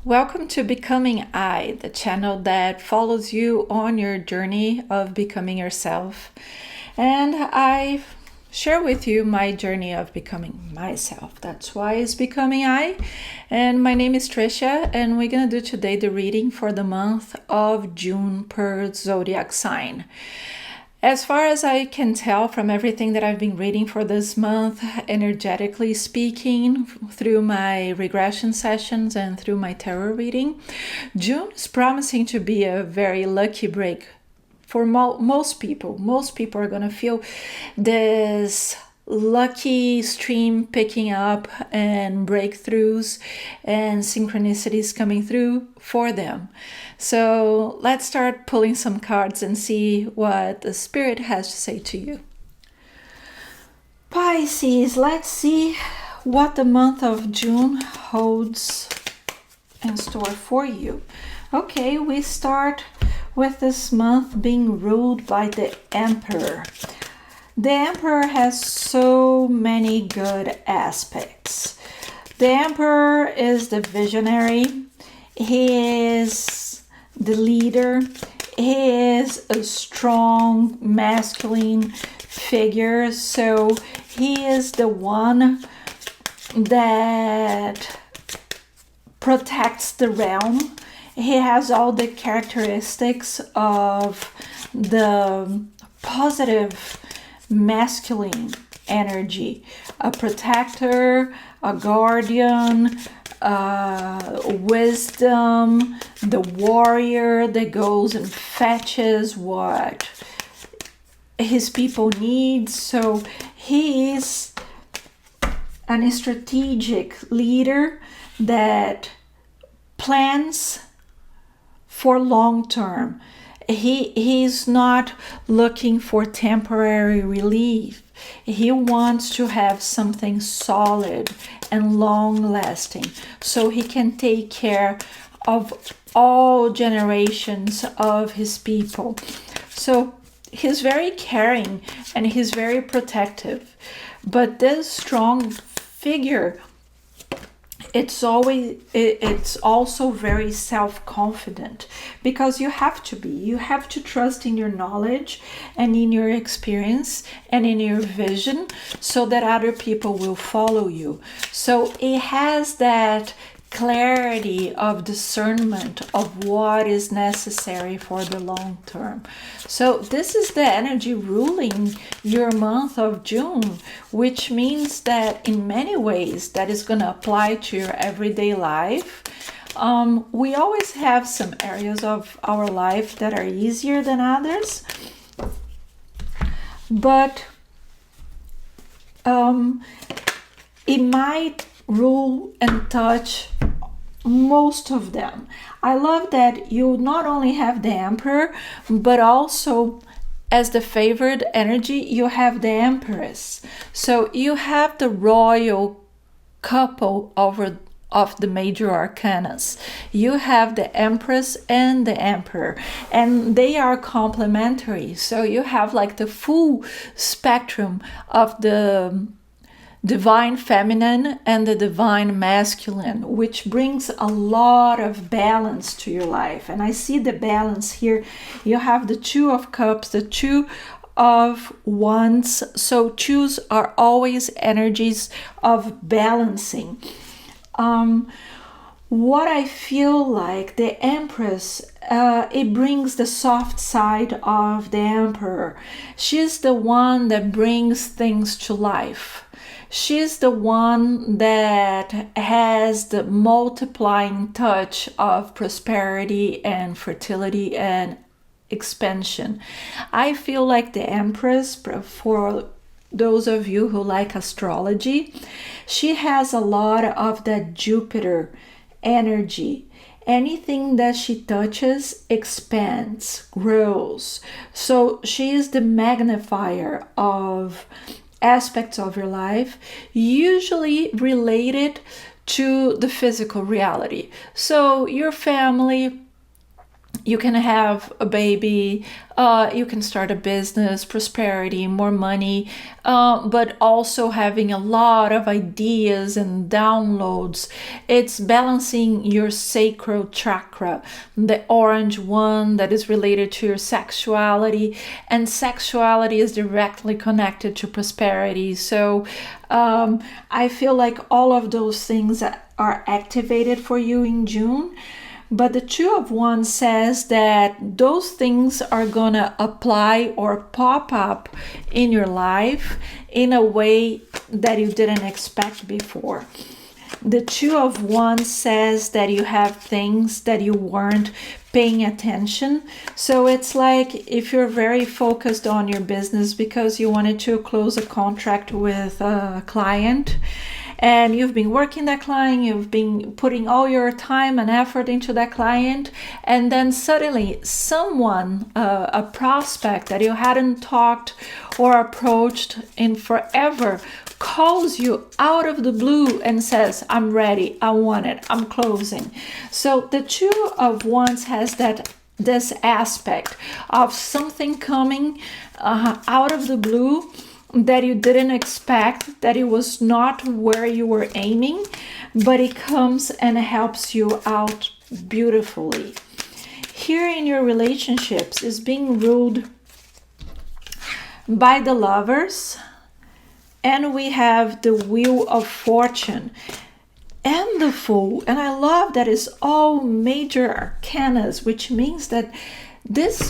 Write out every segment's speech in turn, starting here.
Welcome to Becoming I, the channel that follows you on your journey of becoming yourself. And I share with you my journey of becoming myself. That's why it's Becoming I. And my name is Trisha, and we're going to do today the reading for the month of June per zodiac sign. As far as I can tell from everything that I've been reading for this month, energetically speaking, through my regression sessions and through my tarot reading, June is promising to be a very lucky break for most people. Most people are going to feel this lucky stream picking up and breakthroughs and synchronicities coming through for them. So let's start pulling some cards and see what the spirit has to say to you. Pisces, let's see what the month of June holds in store for you. Okay, we start with this month being ruled by the Emperor. The Emperor has so many good aspects. The Emperor is the visionary. He is the leader. He is a strong masculine figure. So he is the one that protects the realm. He has all the characteristics of the positive masculine energy, a protector, a guardian, wisdom, the warrior that goes and fetches what his people need. So he is a strategic leader that plans for long term. He's not looking for temporary relief. He wants to have something solid and long lasting so he can take care of all generations of his people. So he's very caring and he's very protective. But this strong figure, it's also very self-confident, because you have to trust in your knowledge and in your experience and in your vision so that other people will follow you. So it has that clarity of discernment of what is necessary for the long term. So this is the energy ruling your month of June, which means that in many ways that is going to apply to your everyday life. We always have some areas of our life that are easier than others, but it might rule and touch most of them. I love that you not only have the Emperor, but also as the favored energy, you have the Empress. So you have the royal couple of the major arcanas. You have the Empress and the Emperor, and they are complementary. So you have like the full spectrum of the divine feminine and the divine masculine, which brings a lot of balance to your life. And I see the balance here. You have the Two of Cups, the Two of Wands. So twos are always energies of balancing. What I feel like the Empress, it brings the soft side of the Emperor. She's the one that brings things to life. She's the one that has the multiplying touch of prosperity and fertility and expansion. I feel like the Empress, for those of you who like astrology, she has a lot of that Jupiter energy. Anything that she touches expands, grows. So she is the magnifier of aspects of your life, usually related to the physical reality. So your family, You can have a baby, you can start a business, prosperity, more money, but also having a lot of ideas and downloads. It's balancing your sacral chakra, the orange one that is related to your sexuality, and sexuality is directly connected to prosperity. So I feel like all of those things are activated for you in June. But the Two of Wands says that those things are gonna apply or pop up in your life in a way that you didn't expect before. The Two of Wands says that you have things that you weren't paying attention. So it's like if you're very focused on your business because you wanted to close a contract with a client, and you've been working that client, you've been putting all your time and effort into that client, and then suddenly someone, a prospect that you hadn't talked or approached in forever, calls you out of the blue and says, I'm ready, I want it, I'm closing. So the Two of Wands has this aspect of something coming out of the blue that you didn't expect, that it was not where you were aiming, but it comes and helps you out beautifully. Here in your relationships is being ruled by the Lovers, and we have the Wheel of Fortune and the Fool. And I love that it's all major arcanas, which means that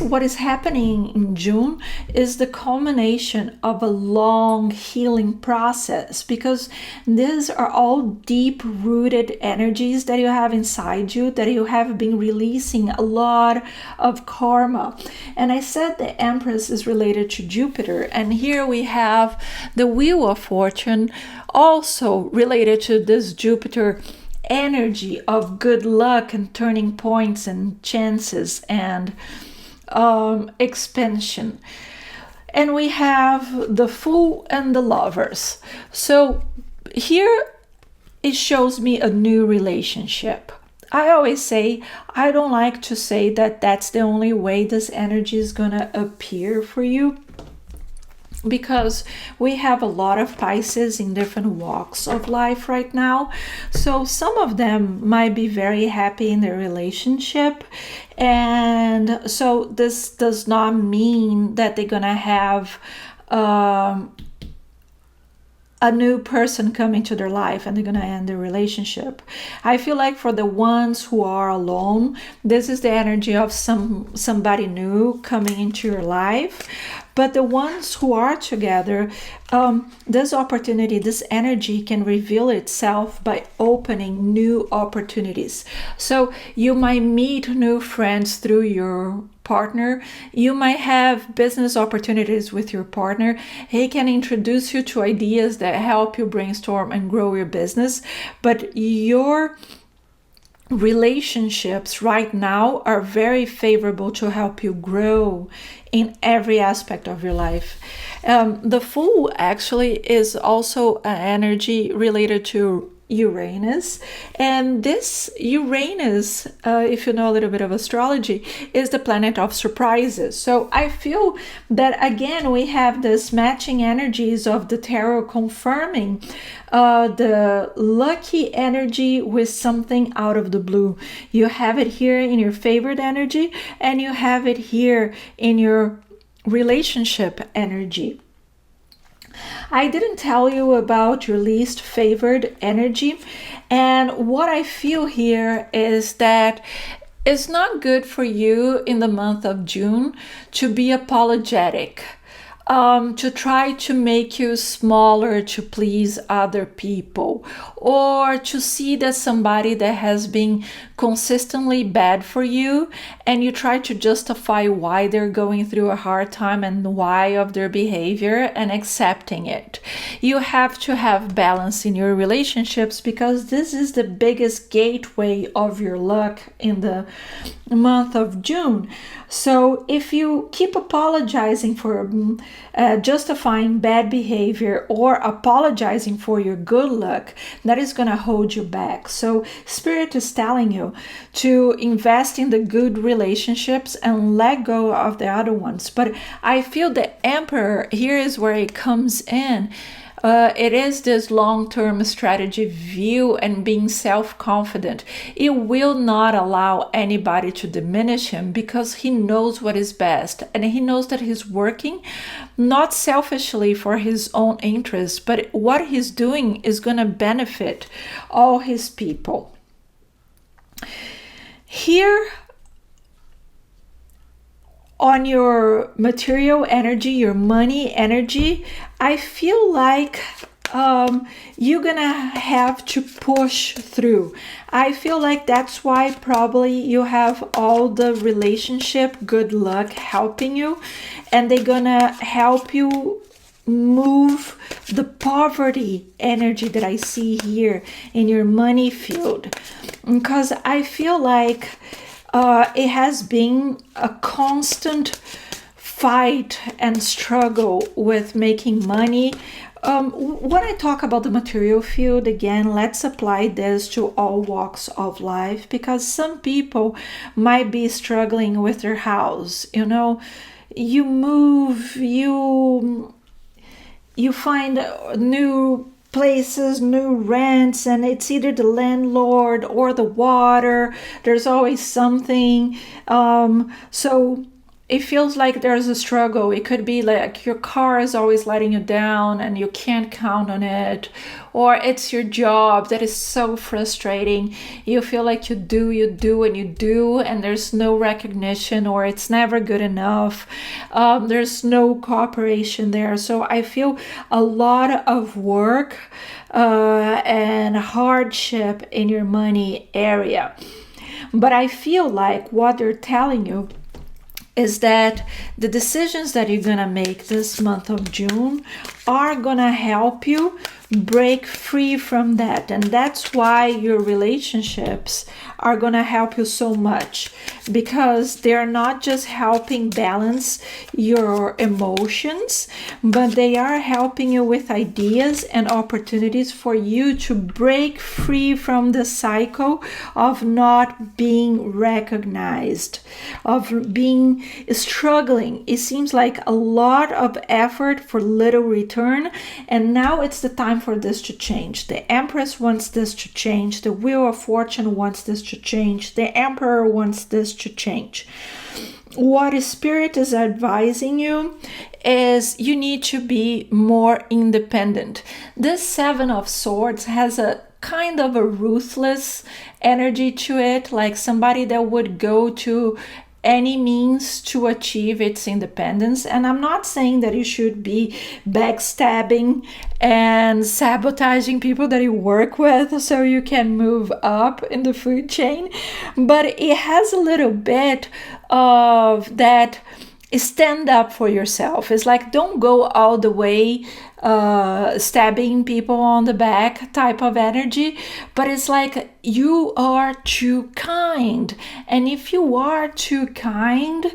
what is happening in June is the culmination of a long healing process, because these are all deep-rooted energies that you have inside you, that you have been releasing a lot of karma. And I said the Empress is related to Jupiter, and here we have the Wheel of Fortune also related to this Jupiter energy of good luck and turning points and chances and expansion. And we have the Fool and the Lovers. So here it shows me a new relationship. I always say, I don't like to say that that's the only way this energy is gonna appear for you, because we have a lot of Pisces in different walks of life right now. So some of them might be very happy in their relationship, and so this does not mean that they're gonna have a new person come into their life and they're gonna end their relationship. I feel like for the ones who are alone, this is the energy of somebody new coming into your life. But the ones who are together, this opportunity, this energy can reveal itself by opening new opportunities. So you might meet new friends through your partner. You might have business opportunities with your partner. He can introduce you to ideas that help you brainstorm and grow your business. But your relationships right now are very favorable to help you grow in every aspect of your life. The Fool actually is also an energy related to Uranus, and this Uranus, if you know a little bit of astrology, is the planet of surprises. So I feel that again we have this matching energies of the tarot confirming the lucky energy with something out of the blue. You have it here in your favorite energy, and you have it here in your relationship energy. I didn't tell you about your least favored energy, and what I feel here is that it's not good for you in the month of June to be apologetic, to try to make you smaller to please other people, or to see that somebody that has been consistently bad for you and you try to justify why they're going through a hard time and why of their behavior and accepting it. You have to have balance in your relationships, because this is the biggest gateway of your luck in the month of June. So if you keep apologizing for justifying bad behavior or apologizing for your good luck, that is going to hold you back. So Spirit is telling you to invest in the good relationships and let go of the other ones. But I feel the Emperor, here is where it comes in. It is this long-term strategy view and being self-confident. It will not allow anybody to diminish him because he knows what is best, and he knows that he's working not selfishly for his own interests, but what he's doing is going to benefit all his people. Here, on your material energy, your money energy, I feel like you're gonna have to push through. I feel like that's why probably you have all the relationship good luck helping you, and they're gonna help you move the poverty energy that I see here in your money field, because I feel like it has been a constant fight and struggle with making money. When I talk about the material field, again, let's apply this to all walks of life, because some people might be struggling with their house. You know, you move, you find new places, new rents, and it's either the landlord or the water. There's always something. So it feels like there's a struggle. It could be like your car is always letting you down and you can't count on it. Or it's your job that is so frustrating. You feel like you do, and there's no recognition, or it's never good enough. There's no cooperation there. So I feel a lot of work and hardship in your money area. But I feel like what they're telling you is that the decisions that you're gonna make this month of June are gonna help you break free from that. And that's why your relationships are gonna help you so much, because they're not just helping balance your emotions, but they are helping you with ideas and opportunities for you to break free from the cycle of not being recognized, of being struggling. It seems like a lot of effort for little return, and now it's the time for this to change. The Empress wants this to change. The Wheel of Fortune wants this to change. The Emperor wants this to change. What Spirit is advising you is you need to be more independent. This Seven of Swords has a kind of a ruthless energy to it, like somebody that would go to any means to achieve its independence. And I'm not saying that you should be backstabbing and sabotaging people that you work with so you can move up in the food chain, but it has a little bit of that stand up for yourself. It's like, don't go all the way stabbing people on the back type of energy, but it's like you are too kind, and if you are too kind,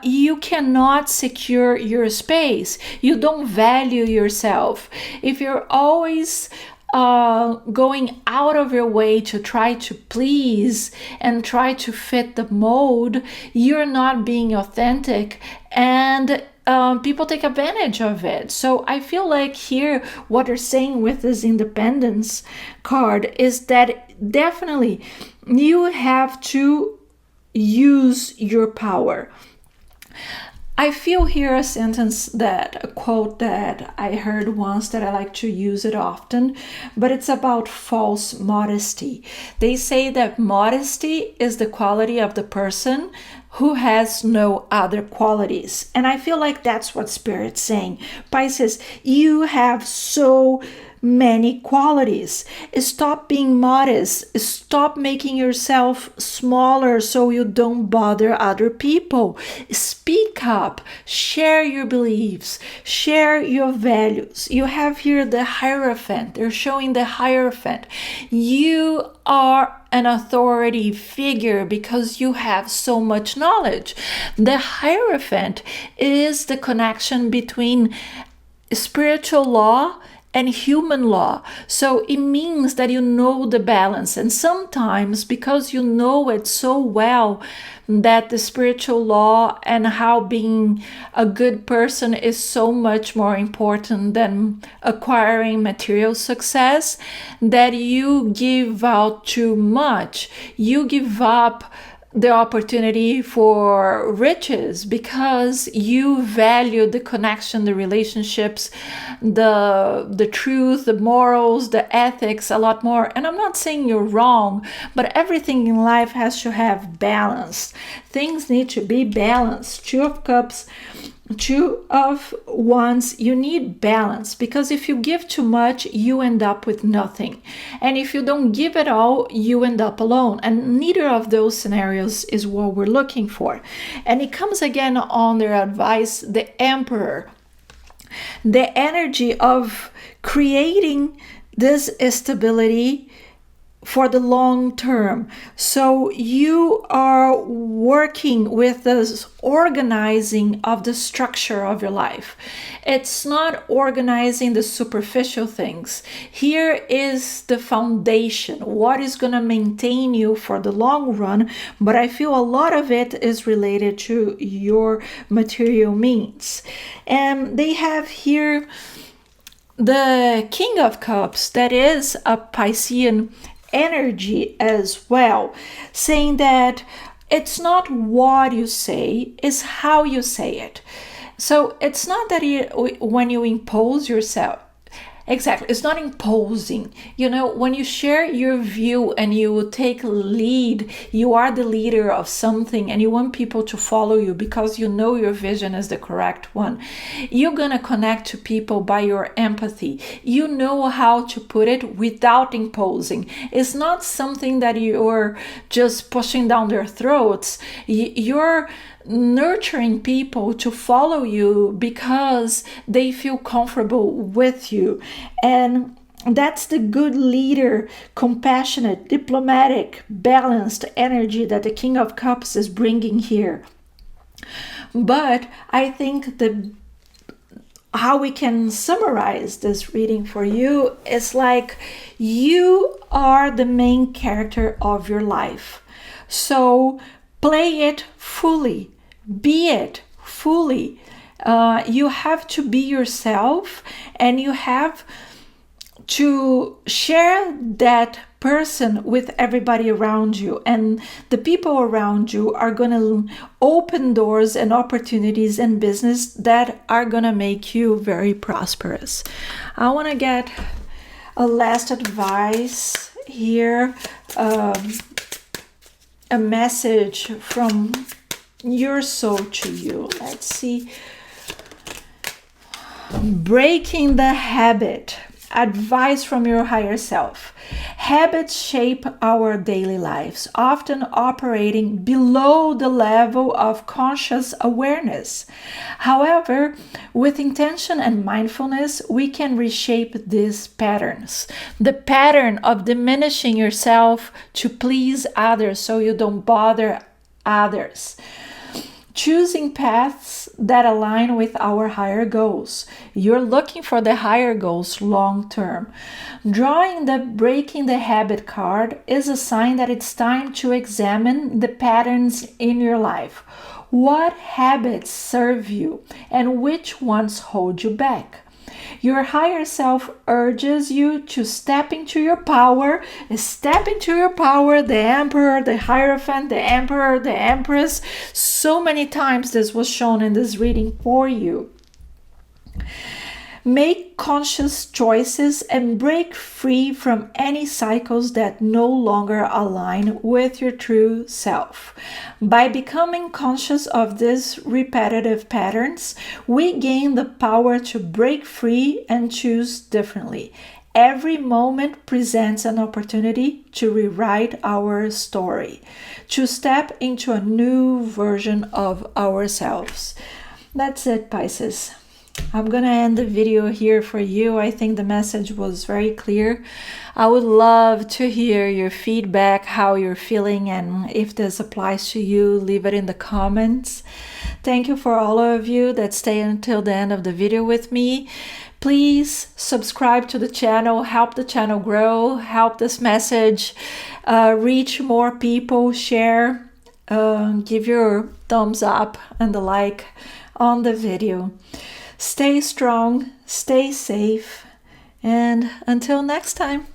you cannot secure your space. You don't value yourself. If you're always going out of your way to try to please and try to fit the mold, you're not being authentic, and people take advantage of it. So I feel like here what they're saying with this independence card is that definitely you have to use your power. I feel here a quote that I heard once that I like to use it often, but it's about false modesty. They say that modesty is the quality of the person who has no other qualities. And I feel like that's what Spirit's saying. Pisces, you have so many qualities. Stop being modest. Stop making yourself smaller so you don't bother other people. Speak up. Share your beliefs. Share your values. You have here the Hierophant. They're showing the Hierophant. You are an authority figure because you have so much knowledge. The Hierophant is the connection between spiritual law and human law. So it means that you know the balance. And sometimes, because you know it so well, that the spiritual law and how being a good person is so much more important than acquiring material success, that you give out too much. You give up the opportunity for riches because you value the connection, the relationships, the truth, the morals, the ethics a lot more. And I'm not saying you're wrong, but everything in life has to have balance. Things need to be balanced. Two of Cups, Two of Wands, you need balance, because if you give too much, you end up with nothing. And if you don't give at all, you end up alone. And neither of those scenarios is what we're looking for. And it comes again on their advice, the Emperor. The energy of creating this stability for the long term. So you are working with this organizing of the structure of your life. It's not organizing the superficial things. Here is the foundation, what is going to maintain you for the long run, but I feel a lot of it is related to your material means. And they have here the King of Cups, that is a Piscean energy as well, saying that it's not what you say, it's how you say it. So it's not that when you impose yourself, exactly, it's not imposing. You know, when you share your view and you take lead, you are the leader of something and you want people to follow you because you know your vision is the correct one. You're gonna connect to people by your empathy. You know how to put it without imposing. It's not something that you're just pushing down their throats. You're nurturing people to follow you because they feel comfortable with you. And that's the good leader, compassionate, diplomatic, balanced energy that the King of Cups is bringing here. But I think how we can summarize this reading for you is like, you are the main character of your life. So play it fully, be it fully. You have to be yourself, and you have to share that person with everybody around you. And the people around you are going to open doors and opportunities in business that are going to make you very prosperous. I want to get a last advice here. A message from your soul to you. Let's see. Breaking the habit. Advice from your higher self. Habits shape our daily lives, often operating below the level of conscious awareness. However, with intention and mindfulness, we can reshape these patterns. The pattern of diminishing yourself to please others so you don't bother others. Choosing paths that align with our higher goals. You're looking for the higher goals long term. Drawing the breaking the habit card is a sign that it's time to examine the patterns in your life. What habits serve you and which ones hold you back? Your higher self urges you to step into your power. Step into your power. The Emperor, the Hierophant, the Emperor, the Empress. So many times this was shown in this reading for you. Make conscious choices and break free from any cycles that no longer align with your true self. By becoming conscious of these repetitive patterns, we gain the power to break free and choose differently. Every moment presents an opportunity to rewrite our story, to step into a new version of ourselves. That's it, Pisces. I'm gonna end the video here for you. I think the message was very clear. I would love to hear your feedback, how you're feeling, and if this applies to you, leave it in the comments. Thank you for all of you that stay until the end of the video with me. Please subscribe to the channel, help the channel grow, help this message reach more people, share, give your thumbs up and the like on the video. Stay strong, stay safe, and until next time.